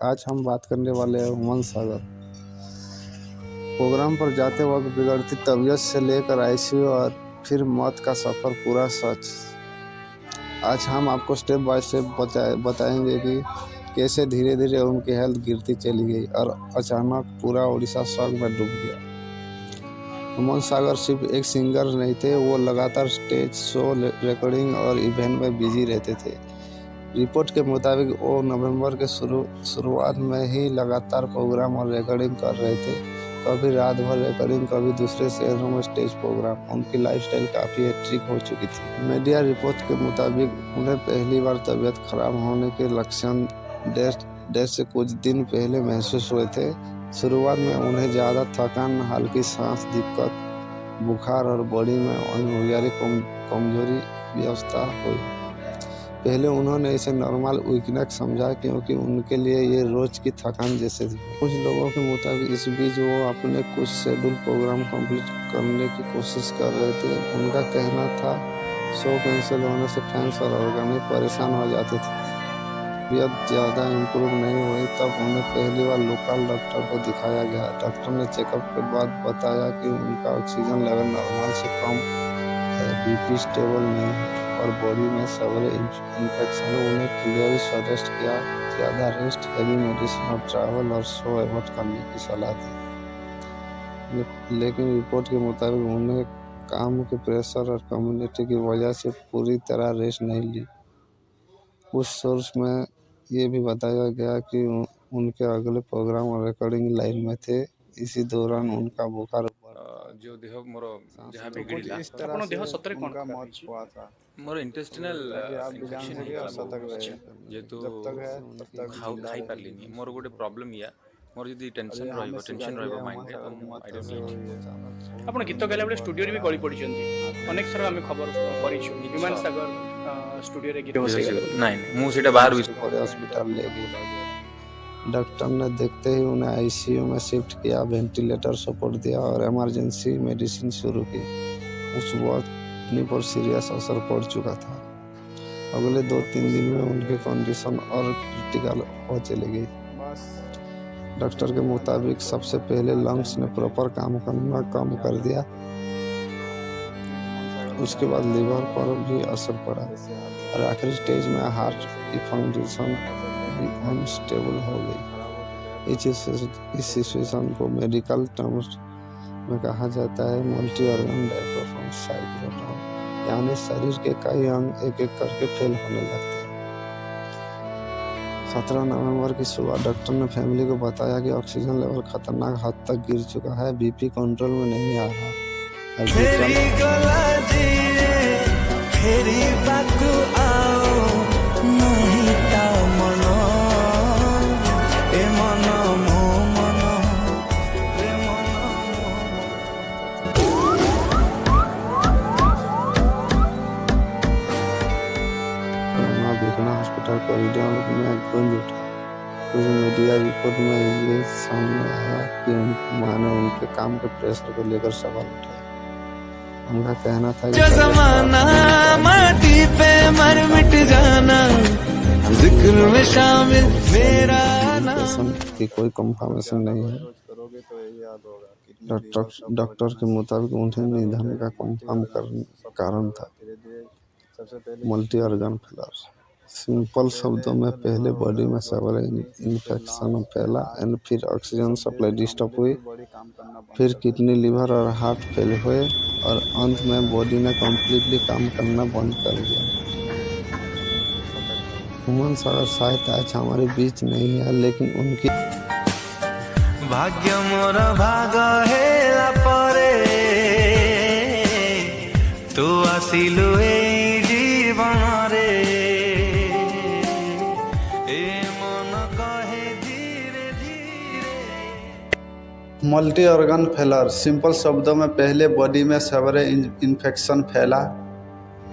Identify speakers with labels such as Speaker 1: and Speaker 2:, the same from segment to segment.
Speaker 1: आज हम बात करने वाले हैं हुमायूं सागर। प्रोग्राम पर जाते वक्त बिगड़ती तबीयत से लेकर आईसीयू और फिर मौत का सफ़र, पूरा सच। आज हम आपको स्टेप बाय स्टेप बताएंगे कि कैसे धीरे धीरे उनकी हेल्थ गिरती चली गई और अचानक पूरा उड़ीसा शौक में डूब गया। हुमायूं सागर सिर्फ एक सिंगर नहीं थे, वो लगातार स्टेज शो, रिकॉर्डिंग और इवेंट में बिजी रहते थे। रिपोर्ट के मुताबिक वो नवंबर के शुरुआत में ही लगातार प्रोग्राम और रिकॉर्डिंग कर रहे थे। कभी रात भर रिकॉर्डिंग, कभी दूसरे शहरों में स्टेज प्रोग्राम। उनकी लाइफस्टाइल काफ़ी हेक्टिक हो चुकी थी। मीडिया रिपोर्ट के मुताबिक उन्हें पहली बार तबीयत खराब होने के लक्षण डेथ से कुछ दिन पहले महसूस हुए थे। शुरुआत में उन्हें ज़्यादा थकान, हल्की सांस दिक्कत, बुखार और बॉडी में अनिवार्य कमजोरी व्यवस्था हुई। पहले उन्होंने इसे नॉर्मल वीकनेस समझा, क्योंकि उनके लिए ये रोज की थकान जैसे थी। कुछ लोगों के मुताबिक इस बीच वो अपने कुछ शेड्यूल प्रोग्राम कंप्लीट करने की कोशिश कर रहे थे। उनका कहना था शो कैंसिल होने से फैंस और ऑर्गेनिक परेशान हो जाते थे। तबीयत ज़्यादा इम्प्रूव नहीं हुई तब उन्हें पहली बार लोकल डॉक्टर को दिखाया गया। डॉक्टर ने चेकअप के बाद बताया कि उनका ऑक्सीजन लेवल नॉर्मल से कम है, बीपी स्टेबल नहीं है और बॉडी में सेवरल इन्फेक्शन। उन्हें क्लियरली सजेस्ट किया ज़्यादा रेस्ट, हेवी मेडिसिन और ट्रैवल और शो अवॉइड करने की सलाह दी। लेकिन रिपोर्ट के मुताबिक उन्हें काम के प्रेशर और कम्युनिटी की वजह से पूरी तरह रेस्ट नहीं ली। कुछ सोर्स में ये भी बताया गया कि उनके अगले प्रोग्राम और रिकॉर्डिंग लाइन में थे। इसी दौरान उनका बुखार
Speaker 2: जो देह मोर जहाँ
Speaker 1: तो कुछ
Speaker 2: बिगड़ला
Speaker 1: इस तरह से उनका मौत हुआ था।
Speaker 2: मोर इंटेस्टिनल
Speaker 1: बाकी आप भी
Speaker 2: इन्फेक्शन
Speaker 1: जानते
Speaker 2: हो
Speaker 1: और
Speaker 2: गला
Speaker 1: सतर्क
Speaker 2: बहुत
Speaker 1: रहिए।
Speaker 2: जेहेतु
Speaker 1: जब तक है तब तक जिंदा
Speaker 2: खाई
Speaker 1: रहिए।
Speaker 2: पारलिनी मोर गोटे प्रॉब्लम या मोर यदि
Speaker 1: और
Speaker 2: टेंशन
Speaker 1: ये हमें
Speaker 2: टेंशन
Speaker 1: सिखाती है
Speaker 2: माइंड रे तो
Speaker 1: हुमायूं सागर की मौत
Speaker 2: आई डोंट
Speaker 1: कैसे
Speaker 2: नीड
Speaker 1: हुई है।
Speaker 3: ଆପଣ ଗୀତ ଗାଇଲା ବେଳେ ଷ୍ଟୁଡିଓରେ ବି ଗଳି ପଡ଼ିଛନ୍ତି। ଅନେକ ଥର ଆମେ ଖବର କରିଛୁ ହୁମାୟୁं ସାଗର ଷ୍ଟୁଡିଓରେ ଗୀତ ବସେଇଗଲେ।
Speaker 2: ନାଇଁ ମୁଁ ସେଇଟା ବାହାରୁ
Speaker 1: बड़े हॉस्पिटल ले गए। डॉक्टर ने देखते ही उन्हें आईसीयू में शिफ्ट किया, वेंटिलेटर सपोर्ट दिया और इमरजेंसी मेडिसिन शुरू की। उस वक्त किडनी पर सीरियस असर पड़ चुका था। अगले 2-3 दिन में उनकी कंडीशन और क्रिटिकल हो चली गई। डॉक्टर के मुताबिक सबसे पहले लंग्स ने प्रॉपर काम करना कम कर दिया, उसके बाद लीवर पर भी असर पड़ा और आखिरी स्टेज में हार्ट की फंक्शन अनस्टेबल हो गई। इस सिचुएशन को मेडिकल टर्म्स में कहा जाता है मल्टी ऑर्गन डायफ्राम साइक्लोटॉन, यानी शरीर के कई अंग एक एक करके फेल होने लगते हैं। 17 नवंबर की सुबह डॉक्टर ने फैमिली को बताया कि ऑक्सीजन लेवल खतरनाक हद तक गिर चुका है, बीपी कंट्रोल में नहीं आ रहा। हॉस्पिटल कॉरिडोर में गूंज उठा। कुछ मीडिया रिपोर्ट में ये सामने आया कि उनकी मां ने उनके काम के प्रेशर को लेकर सवाल उठाया। उनका कहना था कि
Speaker 4: जमाना माटी पे मर मिट जाना, जिक्र में शामिल मेरा नाम
Speaker 1: की कोई कंफर्मेशन नहीं है। डॉक्टर के मुताबिक उन्हें निधन का कंफर्म कारण था मल्टी ऑर्गन फेलर। सिंपल शब्दों में पहले बॉडी में सेवरल इन्फेक्शन फैला, एंड फिर ऑक्सीजन सप्लाई डिस्टर्ब हुई, फिर किडनी, लिवर और हार्ट फेल हुए और अंत में बॉडी ने कम्प्लीटली काम करना बंद कर दिया। हुमायूं सागर शायद आज हमारे बीच नहीं है, लेकिन उनकी
Speaker 4: भाग्य मोर भाग हेला परे तू आसिलु ए जीवन रे
Speaker 1: मल्टी ऑर्गन फेलर। सिंपल शब्दों में पहले बॉडी में सेवरल इन्फेक्शन फैला,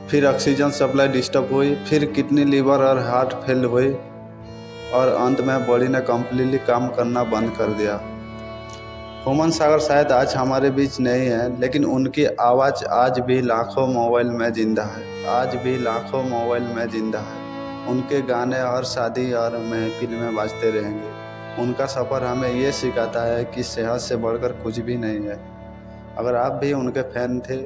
Speaker 1: फिर ऑक्सीजन सप्लाई डिस्टर्ब हुई, फिर किडनी, लिवर और हार्ट फेल हुई और अंत में बॉडी ने कम्प्लीटली काम करना बंद कर दिया। हुमायूं सागर शायद आज हमारे बीच नहीं है, लेकिन उनकी आवाज़ आज भी लाखों मोबाइल में जिंदा है। आज भी लाखों मोबाइल में जिंदा है। उनके गाने और शादी और महफिल में बाजते रहेंगे। उनका सफ़र हमें ये सिखाता है कि सेहत से बढ़कर कुछ भी नहीं है। अगर आप भी उनके फैन थे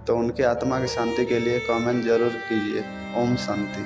Speaker 1: तो उनकी आत्मा की शांति के लिए कमेंट ज़रूर कीजिए। ओम शांति।